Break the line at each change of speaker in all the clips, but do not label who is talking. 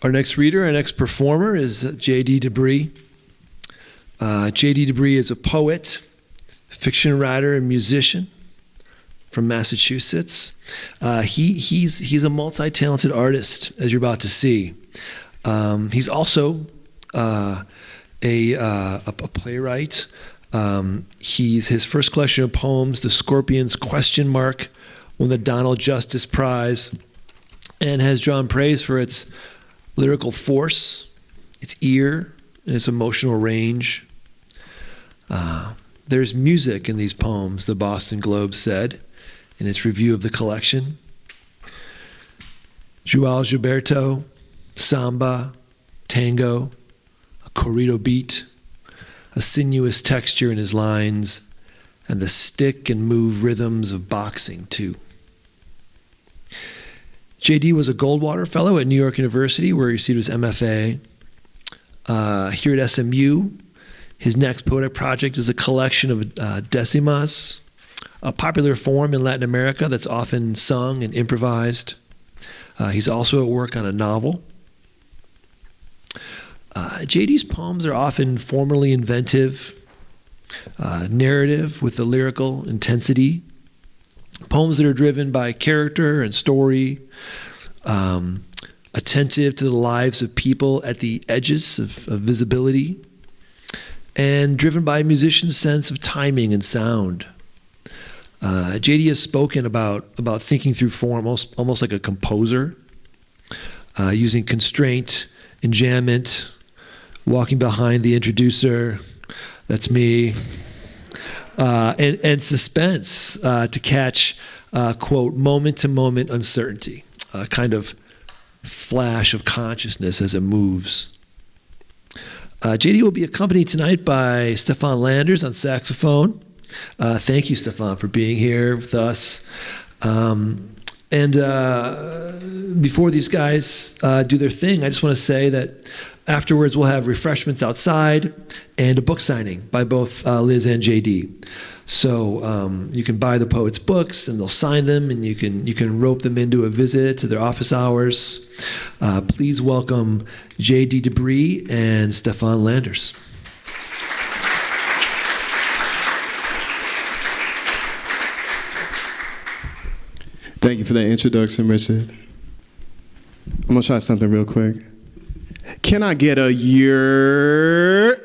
Our next reader, our next performer is J.D. Debris. J.D. Debris is a poet, fiction writer, and musician from Massachusetts. He's a multi-talented artist, as you're about to see. He's also a playwright. His first collection of poems, The Scorpion's Question Mark, won the Donald Justice Prize, and has drawn praise for its lyrical force, its ear, and its emotional range. There's music in these poems, the Boston Globe said in its review of the collection. Joao Gilberto, samba, tango, a corrido beat, a sinuous texture in his lines, and the stick and move rhythms of boxing, too. J.D. was a Goldwater Fellow at New York University, where he received his MFA. Here at SMU, his next poetic project is a collection of decimas, a popular form in Latin America that's often sung and improvised. He's also at work on a novel. J.D.'s poems are often formally inventive, narrative with the lyrical intensity, poems that are driven by character and story, attentive to the lives of people at the edges of visibility, and driven by a musician's sense of timing and sound. J.D. has spoken about thinking through form almost like a composer, using constraint, enjambment, walking behind the introducer, that's me, and suspense to catch, quote, moment-to-moment uncertainty, a kind of flash of consciousness as it moves. J.D. will be accompanied tonight by Stefan Landers on saxophone. Thank you, Stefan, for being here with us. And before these guys do their thing, I just want to say that afterwards we'll have refreshments outside and a book signing by both Liz and J.D. So you can buy the poets' books and they'll sign them, and you can rope them into a visit to their office hours. Please welcome J.D. Debris and Stefan Landers.
Thank you for that introduction, Richard. I'm going to try something real quick. Can I get a year?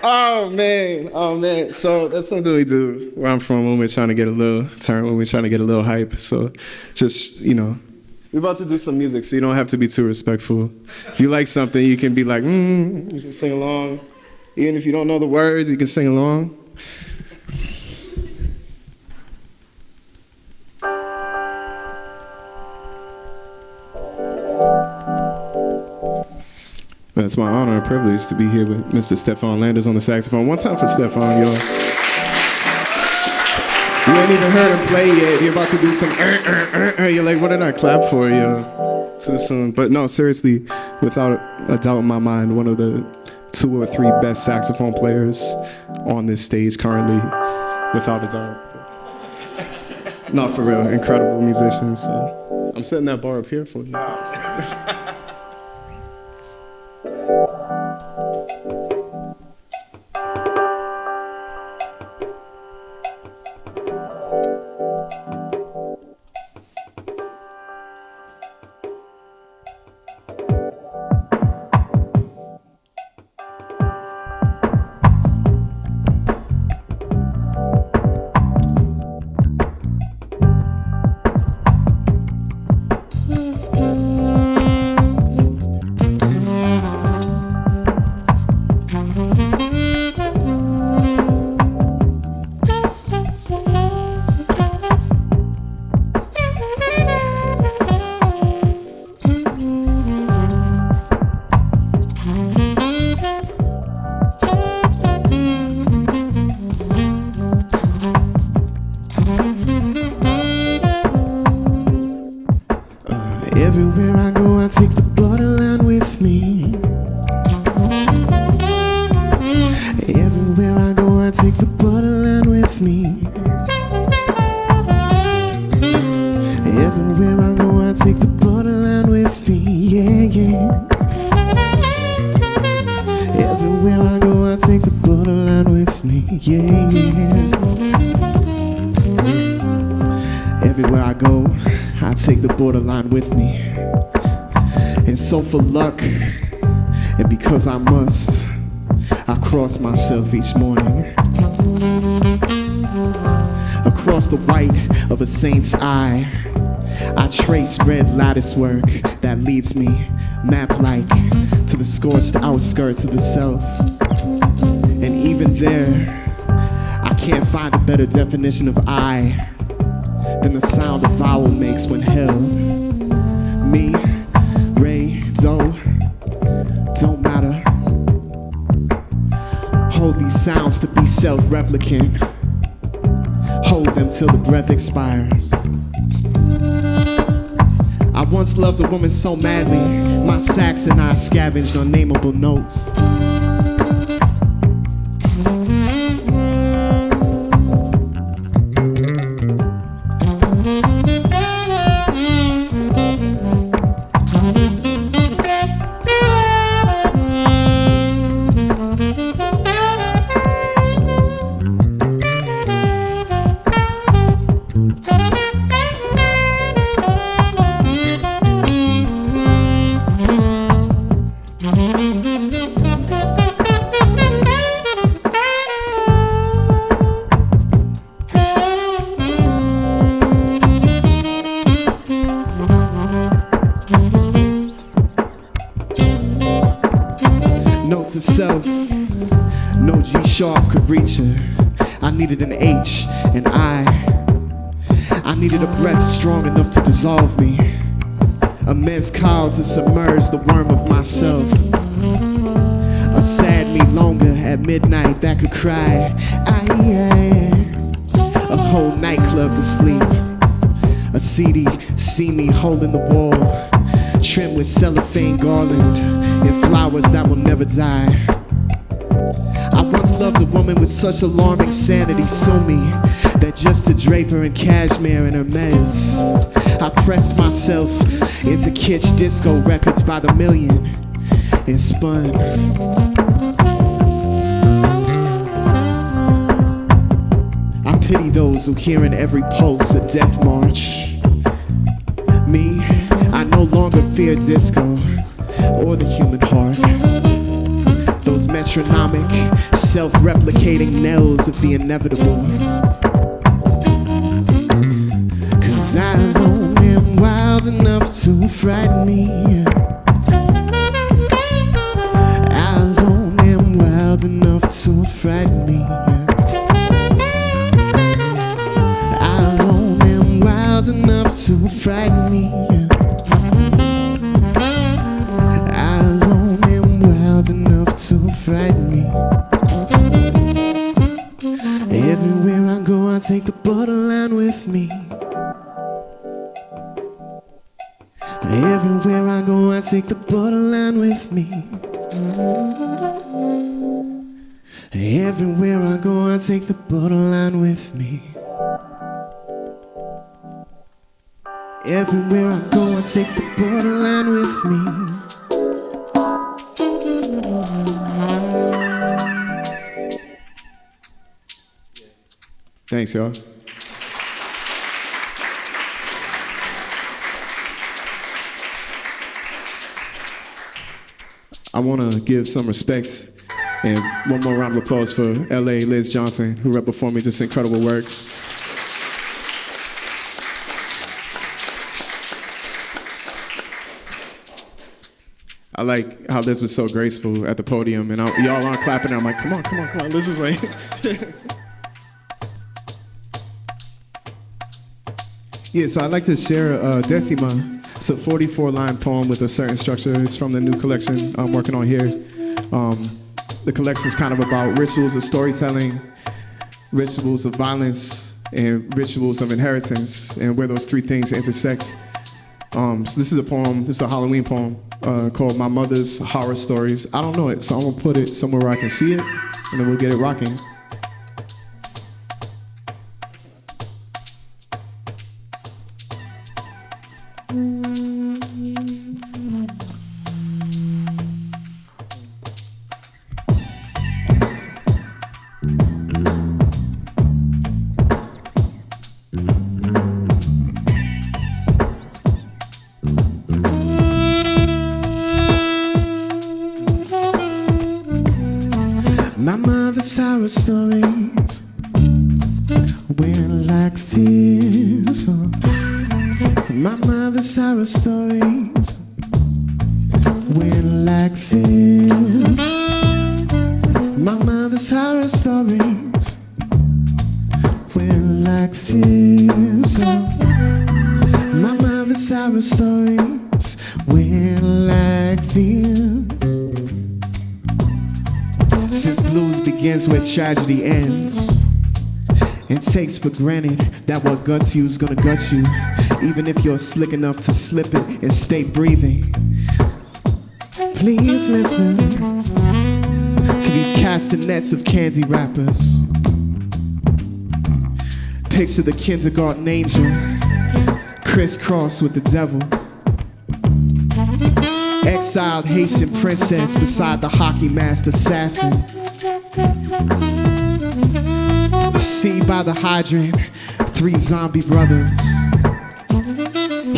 Oh, man. So that's something we do where I'm from when we're trying to get a little hype. So just, we're about to do some music, so you don't have to be too respectful. If you like something, you can be like, you can sing along. Even if you don't know the words, you can sing along. It's my honor and privilege to be here with Mr. Stefan Landers on the saxophone. One time for Stefan, y'all. You ain't even heard him play yet. You're about to do some You're like, what did I clap for, yo? Too soon. But no, seriously, without a doubt in my mind, one of the 2 or 3 best saxophone players on this stage currently, without a doubt. Not for real, incredible musician. So I'm setting that bar up here for you. Everywhere I go, I take the borderline with me. Everywhere I go, I take the borderline with me. Everywhere I go, I take the borderline with me. yeah. Everywhere I go, I take the borderline with me. And so for luck, and because I must, I cross myself each morning. Across the white of a saint's eye, I trace red lattice work that leads me, map-like, to the scorched outskirts of the self. And even there, I can't find a better definition of I than the sound a vowel makes when held. Me, re, do, don't matter. Hold these sounds to be self-replicant. Hold them till the breath expires. I once loved a woman so madly, my sax and I scavenged unnameable notes. Note to self, no G sharp could reach her. I needed an H, and I needed a breath strong enough to dissolve me. A mezcal to submerge the worm of myself. A sad me longer at midnight that could cry. A whole nightclub to sleep. A CD, see me holding the wall, trimmed with cellophane garland and flowers that will never die. I once loved a woman with such alarming sanity, sue me, that just to drape her in cashmere and Hermes, I pressed myself into kitsch disco records by the million and spun. I pity those who hear in every pulse a death march. Me, I no longer fear disco or the human heart. Those metronomic, self-replicating knells of the inevitable. 'Cause I alone am wild enough to frighten me. I alone am wild enough to frighten me. I alone am wild enough to frighten me. I alone am wild enough to frighten me. Everywhere I go, I take the borderline with me. Everywhere I go, I take the borderline with me. Everywhere I go, I take the borderline with me. Everywhere I go, I take the borderline with me. Thanks, y'all. I want to give some respect and one more round of applause for LA Liz Johnson, who read before me, just incredible work. I like how Liz was so graceful at the podium, and y'all aren't clapping, and I'm like, come on, come on, come on. Liz is like... Yeah, so I'd like to share Decima. It's a 44-line poem with a certain structure. It's from the new collection I'm working on here. The collection is kind of about rituals of storytelling, rituals of violence, and rituals of inheritance, and where those three things intersect. So this is a poem, this is a Halloween poem called My Mother's Horror Stories. I don't know it, so I'm gonna put it somewhere where I can see it, and then we'll get it rocking. My mother's horror stories went like this. My mother's horror stories went like this. My mother's horror stories went like this. My mother's horror stories went like this. Since blues begins where tragedy ends, and takes for granted that what guts you is gonna gut you, even if you're slick enough to slip it and stay breathing. Please listen to these castanets of candy wrappers. Picture the kindergarten angel crisscrossed with the devil. Exiled Haitian princess beside the hockey masked assassin. See by the hydrant, 3 zombie brothers.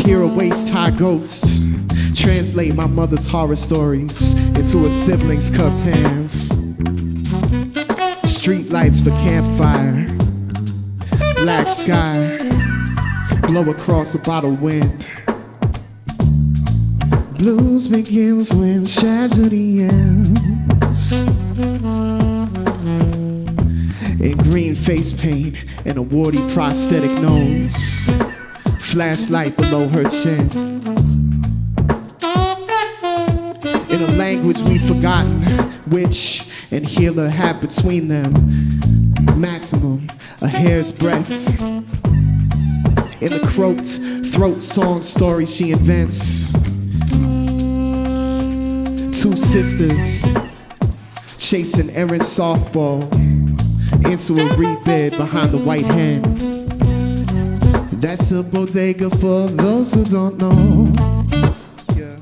Hear a waist-high ghost translate my mother's horror stories into a sibling's cupped hands. Street lights for campfire, black sky, blow across a bottle wind. Blues begins when tragedy ends. In green face paint and a warty prosthetic nose, flashlight below her chin. In a language we've forgotten, witch and healer have between them maximum a hair's breadth. In the croaked throat song story she invents, 2 sisters chasing errant softball into a reed bed behind the white hen. That's a bodega for those who don't know. Yeah.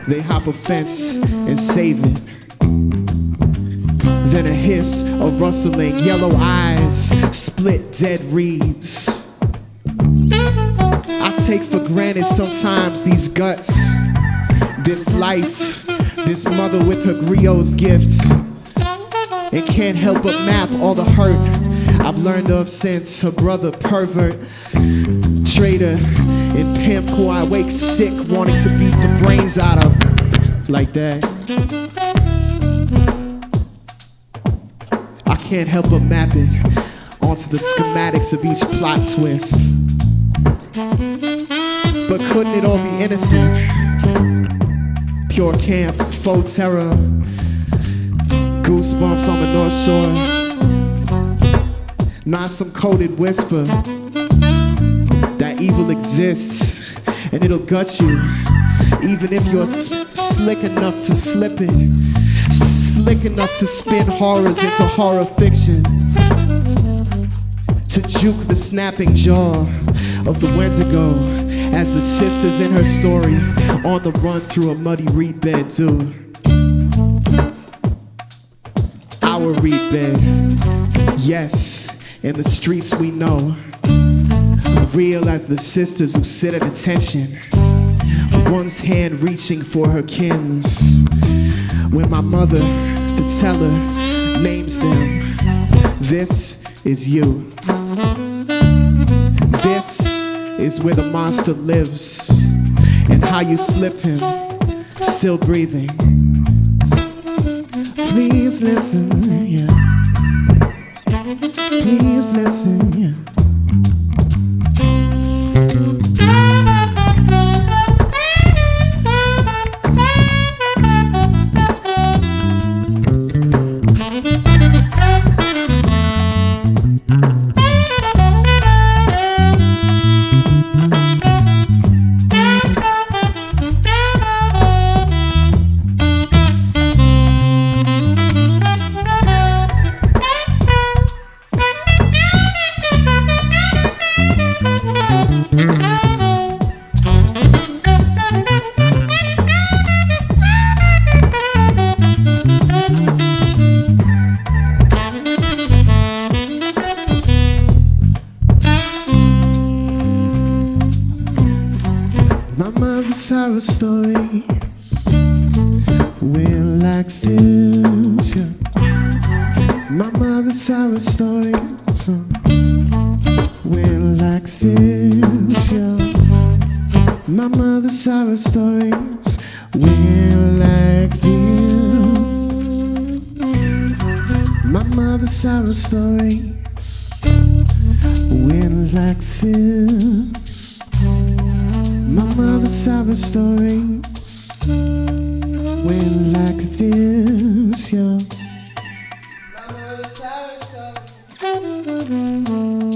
They hop a fence and save it. Then a hiss, a rustling, yellow eyes, split dead reeds. I take for granted sometimes these guts, this life, this mother with her griot's gifts, and can't help but map all the hurt I've learned of since her brother pervert, traitor, and pimp who I wake sick wanting to beat the brains out of, like that. I can't help but map it onto the schematics of each plot twist. But couldn't it all be innocent? Pure camp, faux terror, goosebumps on the North Shore, not some coded whisper that evil exists and it'll gut you, even if you're slick enough to slip it, slick enough to spin horrors into horror fiction, to juke the snapping jaw of the Wendigo as the sisters in her story on the run through a muddy reed bed do. Our reed bed, yes, in the streets we know, real as the sisters who sit at attention, one's hand reaching for her kins. When my mother, the teller, names them, this is you. This is where the monster lives, and how you slip him, still breathing. Please listen, yeah. Please listen, yeah. My mother's horror stories went like this, yeah. My mother's our story song went like this, yeah. My mother's our stories went like this. My mother's our stories went like this. My mother's our stories went like this, yeah.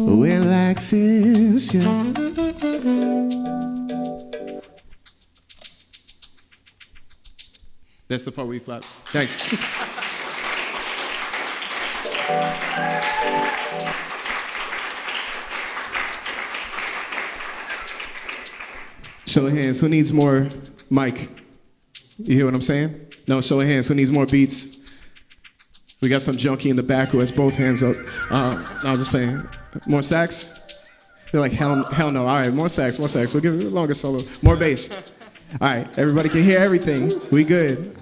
Went like this, yeah. That's the part where you clap. Thanks. Show of hands, who needs more mic? You hear what I'm saying? No, show of hands, who needs more beats? We got some junkie in the back who has both hands up. No, I was just playing. More sax? They're like, hell no. All right, more sax. We'll give it a longer solo. More bass. All right, everybody can hear everything. We good.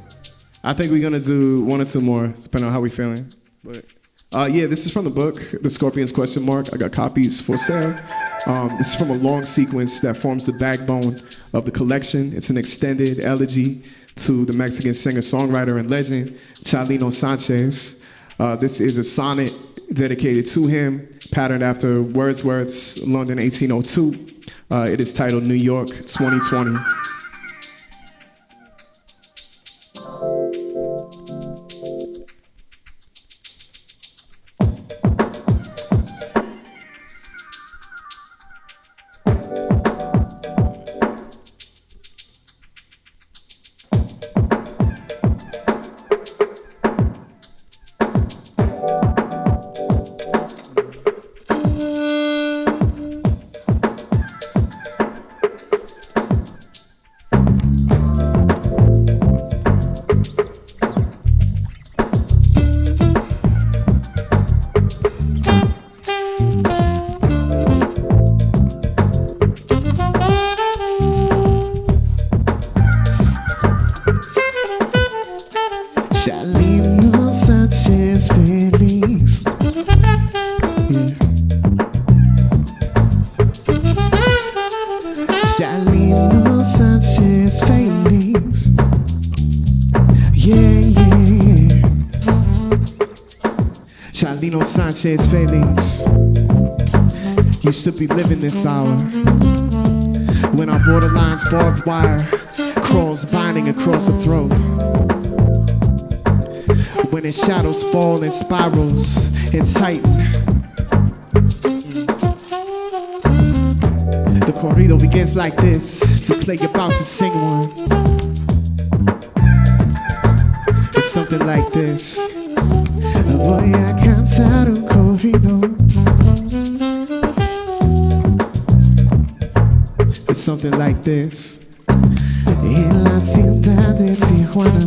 I think we're gonna do one or two more, depending on how we feeling. But yeah, this is from the book, The Scorpions Question Mark. I got copies for sale. This is from a long sequence that forms the backbone of the collection. It's an extended elegy to the Mexican singer-songwriter and legend, Chalino Sanchez. This is a sonnet dedicated to him, patterned after Wordsworth's London 1802. It is titled New York 2020. Sanchez Felix, you should be living this hour when our borderlines barbed wire crawls binding across the throat, when its shadows fall in spirals and tighten. The corrido begins like this to play about to sing one. It's something like this. Voy a cantar un corrido. It's something like this. En la ciudad de Tijuana,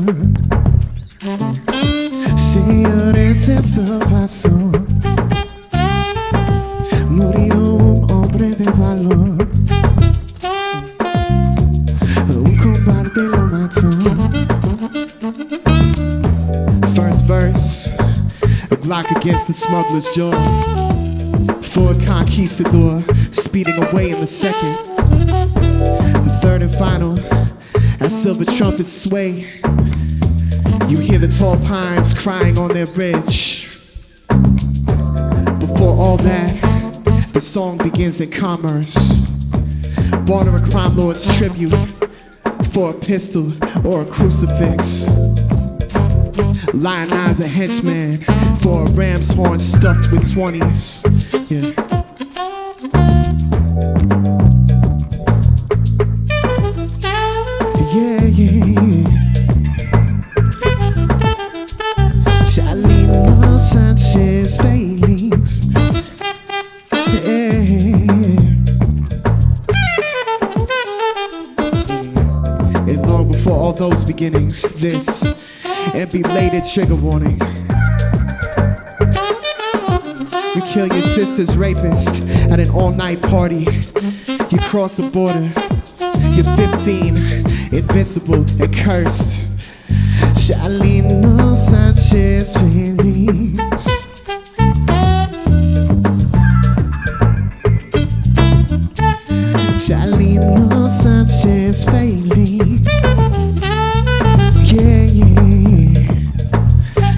señores, esto pasó. Murió un hombre de valor. Un cobarde lo mató. First verse. A Glock against the smuggler's jaw. Ford Conquistador speeding away in the second. The third and final, as silver trumpets sway, you hear the tall pines crying on their bridge. Before all that, the song begins in commerce. Barter a crime lord's tribute for a pistol or a crucifix. Lionize a henchman for a ram's horn stuffed with 20s. Yeah. Chalino Sanchez Felix. And long before all those beginnings, this and belated trigger warning. You kill your sister's rapist at an all-night party. You cross the border. You're 15, invincible and cursed. Chalino Sánchez Félix. Chalino Sánchez Félix. Yeah, yeah.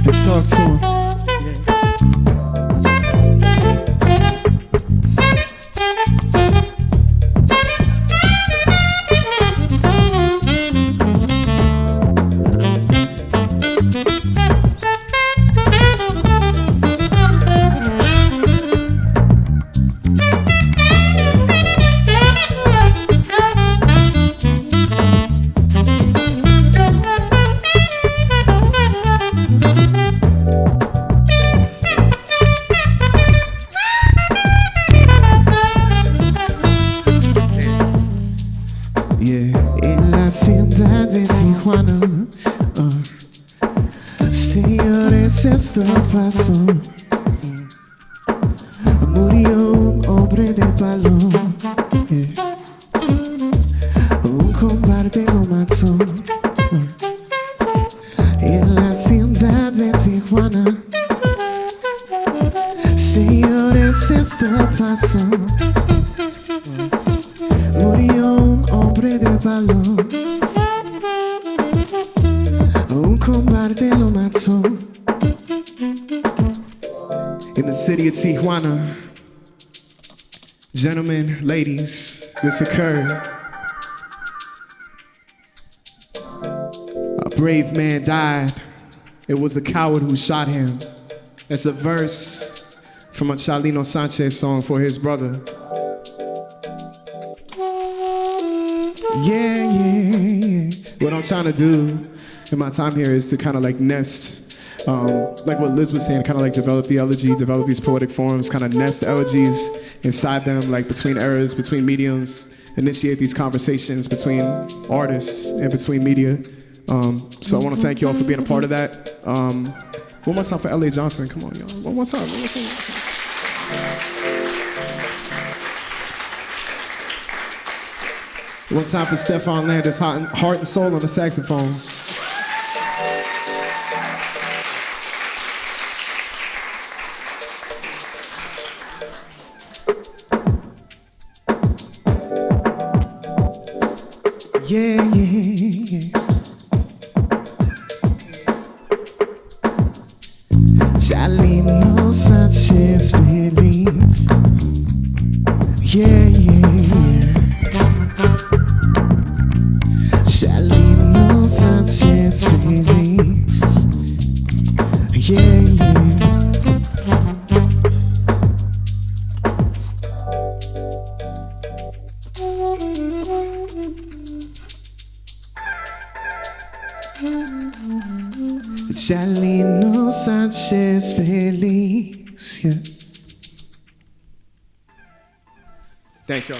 Let's talk to him. En la ciudad de Tijuana, señores, esto pasó. Murió un hombre de palo, un combate lo mató. En la ciudad de Tijuana, señores, esto pasó. Murió un hombre de palo, un combate lo mató. In the city of Tijuana, gentlemen, ladies, this occurred. A brave man died. It was a coward who shot him. That's a verse from a Chalino Sánchez song for his brother. Yeah, yeah, yeah. What I'm trying to do in my time here is to kind of like nest, like what Liz was saying, kind of like develop the elegy, develop these poetic forms, kind of nest elegies inside them, like between eras, between mediums, initiate these conversations between artists and between media. So I want to thank you all for being a part of that. One more time for L.A. Johnson. Come on, y'all. One more time. One more time. One time for Stefan Landis, heart and soul on the saxophone. Yeah, yeah, yeah. Chalino Sánchez Félix. Yeah, yeah. Chalino Sánchez Félix. Yeah, yeah. Chalino Sánchez Félix. Yeah. Thanks, y'all.